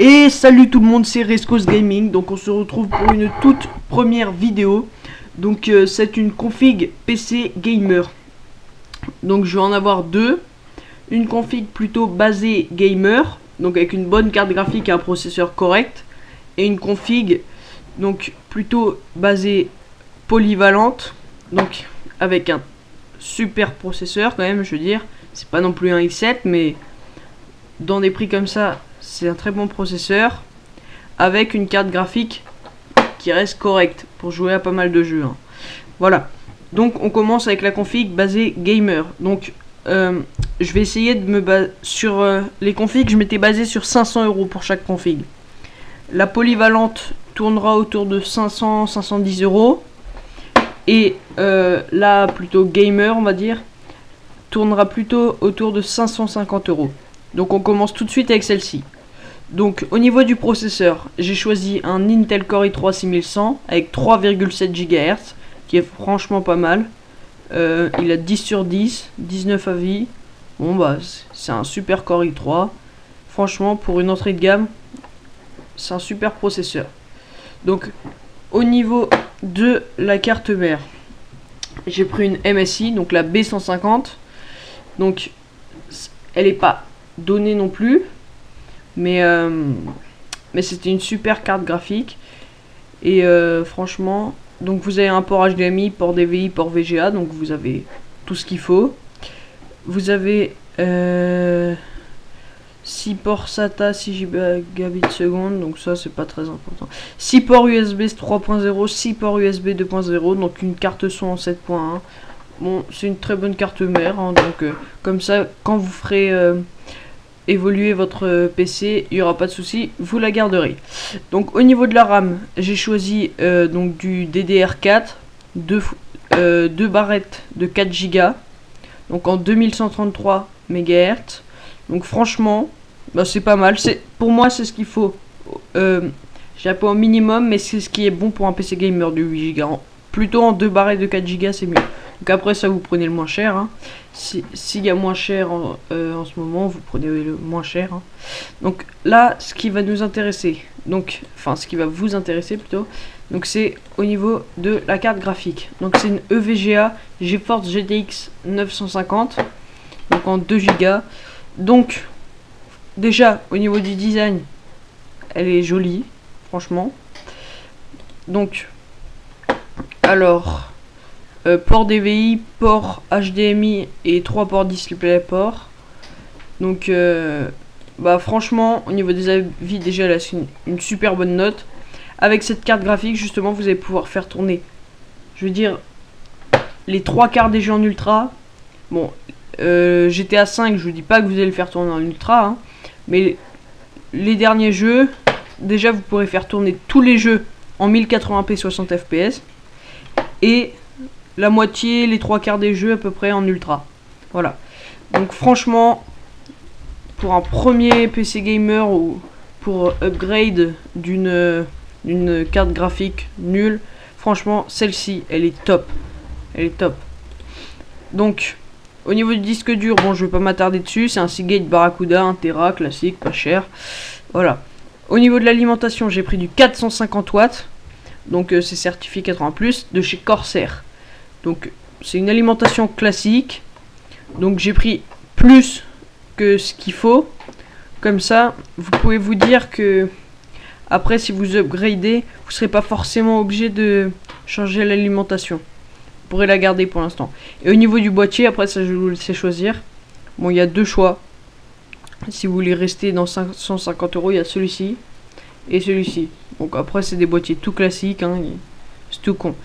Et salut tout le monde, c'est Rescos Gaming. Donc on se retrouve pour une toute première vidéo. Donc c'est une config PC gamer. Donc je vais en avoir deux. Une config plutôt basée gamer, donc avec une bonne carte graphique et un processeur correct. Et une config donc plutôt basée polyvalente, donc avec un super processeur quand même, je veux dire. C'est pas non plus un i7, mais dans des prix comme ça, c'est un très bon processeur avec une carte graphique qui reste correcte pour jouer à pas mal de jeux, hein. Voilà, donc on commence avec la config basée gamer. Donc je vais essayer de me baser sur les configs. Je m'étais basé sur 500 € pour chaque config. La polyvalente tournera autour de 500-510 €. Et la plutôt gamer, on va dire, tournera plutôt autour de 550 €. Donc on commence tout de suite avec celle-ci. Donc au niveau du processeur, j'ai choisi un Intel Core i3 6100 avec 3,7 GHz, qui est franchement pas mal. Il a 10 sur 10, 19 à vie. Bon bah c'est un super Core i3. Franchement, pour une entrée de gamme, c'est un super processeur. Donc au niveau de la carte mère, j'ai pris une MSI, donc la B150. Donc elle est pas donnée non plus, mais c'était une super carte graphique. Et franchement, donc vous avez un port HDMI, port DVI, port VGA, donc vous avez tout ce qu'il faut. Vous avez 6 ports SATA, 6 gigabits seconde, donc ça c'est pas très important. 6 ports USB 3.0, 6 ports USB 2.0, donc une carte son en 7.1. Bon, c'est une très bonne carte mère, hein, donc comme ça, quand vous ferez évoluer votre PC, il n'y aura pas de souci, vous la garderez. Donc au niveau de la RAM, j'ai choisi donc du DDR4, deux barrettes de 4 Go, donc en 2133 MHz. Donc franchement, bah, c'est pas mal. Pour moi, c'est ce qu'il faut. J'ai pas au minimum, mais c'est ce qui est bon pour un PC gamer du 8 Go. Plutôt en 2 barrettes de 4 Go, c'est mieux. Donc après ça, vous prenez le moins cher, hein. S'il y a moins cher en ce moment, vous prenez le moins cher, hein. Donc là, ce qui va nous intéresser, donc enfin ce qui va vous intéresser plutôt, donc c'est au niveau de la carte graphique. Donc c'est une EVGA GeForce GTX 950, donc en 2 Go. Donc déjà au niveau du design, elle est jolie, franchement. Donc alors port DVI, port HDMI et 3 ports DisplayPort. Donc bah franchement, au niveau des avis, déjà là c'est une super bonne note. Avec cette carte graphique, justement, vous allez pouvoir faire tourner, je veux dire, les 3/4 des jeux en ultra. Bon, GTA 5, je vous dis pas que vous allez le faire tourner en ultra, hein, mais les derniers jeux, déjà vous pourrez faire tourner tous les jeux en 1080p 60 fps. Et la moitié, les 3/4 des jeux à peu près en ultra. Voilà. Donc franchement, pour un premier PC gamer ou pour upgrade d'une carte graphique nulle, franchement celle-ci elle est top. Elle est top. Donc au niveau du disque dur, bon je vais pas m'attarder dessus, c'est un Seagate Barracuda 1 Tera classique, pas cher. Voilà. Au niveau de l'alimentation, j'ai pris du 450 watts. Donc c'est certifié 80+, de chez Corsair. Donc c'est une alimentation classique. Donc j'ai pris plus que ce qu'il faut. Comme ça, vous pouvez vous dire que après, si vous upgradez, vous ne serez pas forcément obligé de changer l'alimentation. Vous pourrez la garder pour l'instant. Et au niveau du boîtier, après ça je vais vous laisser choisir. Bon, il y a deux choix. Si vous voulez rester dans 550 €, il y a celui-ci et celui-ci. Donc après c'est des boîtiers tout classiques, hein, c'est tout con.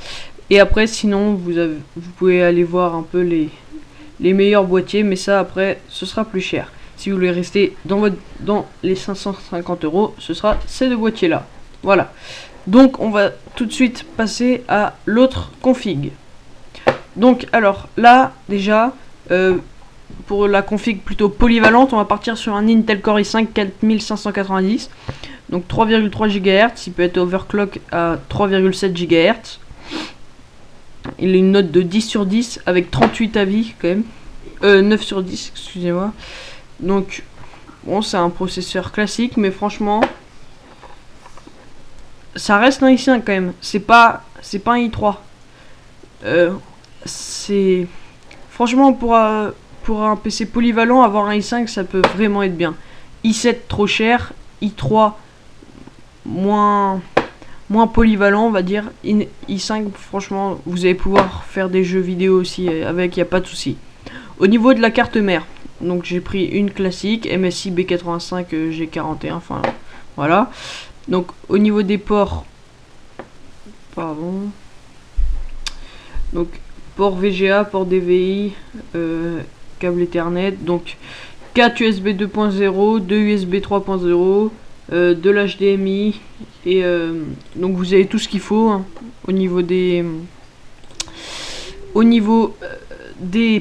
Et après sinon vous pouvez aller voir un peu les meilleurs boîtiers, mais ça après ce sera plus cher. Si vous voulez rester dans les 550 €, ce sera ces deux boîtiers là. Voilà. Donc on va tout de suite passer à l'autre config. Donc alors là déjà pour la config plutôt polyvalente, on va partir sur un Intel Core i5 4590. Donc 3,3 GHz, il peut être overclock à 3,7 GHz. Il a une note de 10 sur 10 avec 38 avis quand même. 9 sur 10, excusez-moi. Donc bon, c'est un processeur classique, mais franchement, ça reste un i5 quand même. C'est pas un i3. C'est franchement pour un PC polyvalent, avoir un i5 ça peut vraiment être bien. i7 trop cher, i3 moins polyvalent on va dire. i5 franchement vous allez pouvoir faire des jeux vidéo aussi avec, y a pas de souci. Au niveau de la carte mère, donc j'ai pris une classique MSI B85 G41, enfin voilà. Donc au niveau des ports, pardon, donc port VGA, port DVI, câble Ethernet, donc 4 USB 2.0, 2 USB 3.0, de l'HDMI et donc vous avez tout ce qu'il faut hein, au niveau des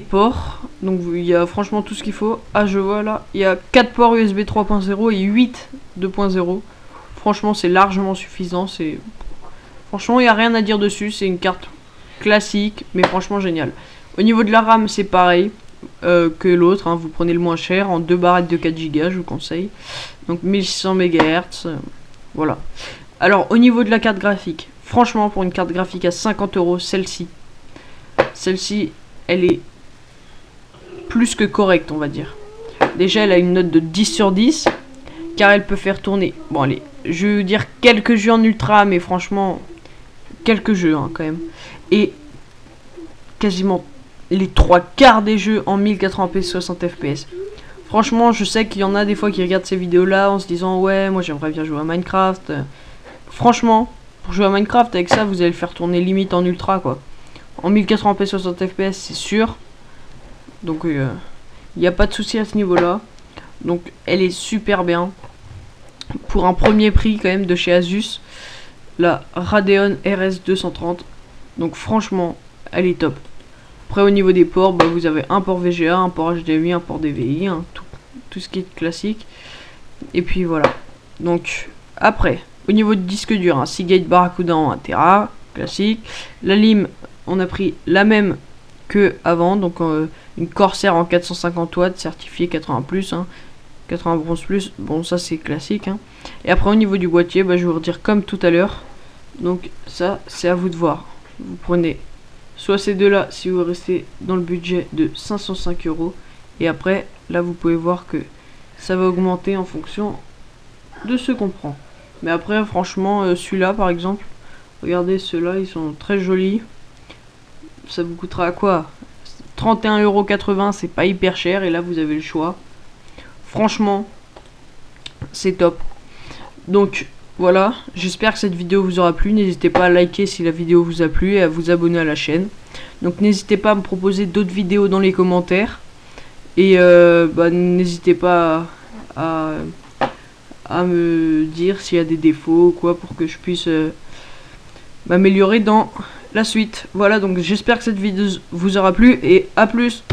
ports. Donc il y a franchement tout ce qu'il faut. Ah je vois là, il y a 4 ports USB 3.0 et 8 2.0. Franchement c'est largement suffisant. Franchement il n'y a rien à dire dessus. C'est une carte classique mais franchement génial. Au niveau de la RAM c'est pareil que l'autre hein. Vous prenez le moins cher en 2 barrettes de 4 Go je vous conseille. Donc 1600 MHz voilà. Alors au niveau de la carte graphique, franchement pour une carte graphique à 50 €, celle-ci elle est plus que correcte on va dire. Déjà elle a une note de 10 sur 10 car elle peut faire tourner, bon allez, je veux dire quelques jeux en ultra mais franchement quelques jeux hein, quand même. Et quasiment les 3/4 des jeux en 1080p 60 fps. Franchement je sais qu'il y en a des fois qui regardent ces vidéos là en se disant ouais moi j'aimerais bien jouer à Minecraft. Franchement pour jouer à Minecraft avec ça vous allez le faire tourner limite en ultra quoi. En 1080p 60 fps c'est sûr. Donc il n'y a pas de souci à ce niveau là. Donc elle est super bien. Pour un premier prix quand même de chez Asus. La Radeon RS 230. Donc franchement elle est top. Après au niveau des ports bah, vous avez un port VGA, un port HDMI, un port DVI hein, tout ce qui est classique. Et puis voilà. Donc après au niveau du disque dur un Seagate Barracuda en 1 Tera classique. La lime on a pris la même que avant, donc une Corsair en 450 watts certifiée 80 plus hein, 80 bronze plus, bon ça c'est classique hein. Et après au niveau du boîtier bah, je vais vous redire comme tout à l'heure. Donc ça c'est à vous de voir. Vous prenez soit ces deux là si vous restez dans le budget de 505 €. Et après là vous pouvez voir que ça va augmenter en fonction de ce qu'on prend. Mais après franchement celui-là par exemple, regardez ceux-là ils sont très jolis. Ça vous coûtera quoi 31,80 €, c'est pas hyper cher et là vous avez le choix. Franchement c'est top. Donc voilà, j'espère que cette vidéo vous aura plu. N'hésitez pas à liker si la vidéo vous a plu et à vous abonner à la chaîne. Donc n'hésitez pas à me proposer d'autres vidéos dans les commentaires. Et bah, n'hésitez pas à me dire s'il y a des défauts ou quoi pour que je puisse m'améliorer dans la suite. Voilà, donc j'espère que cette vidéo vous aura plu et à plus.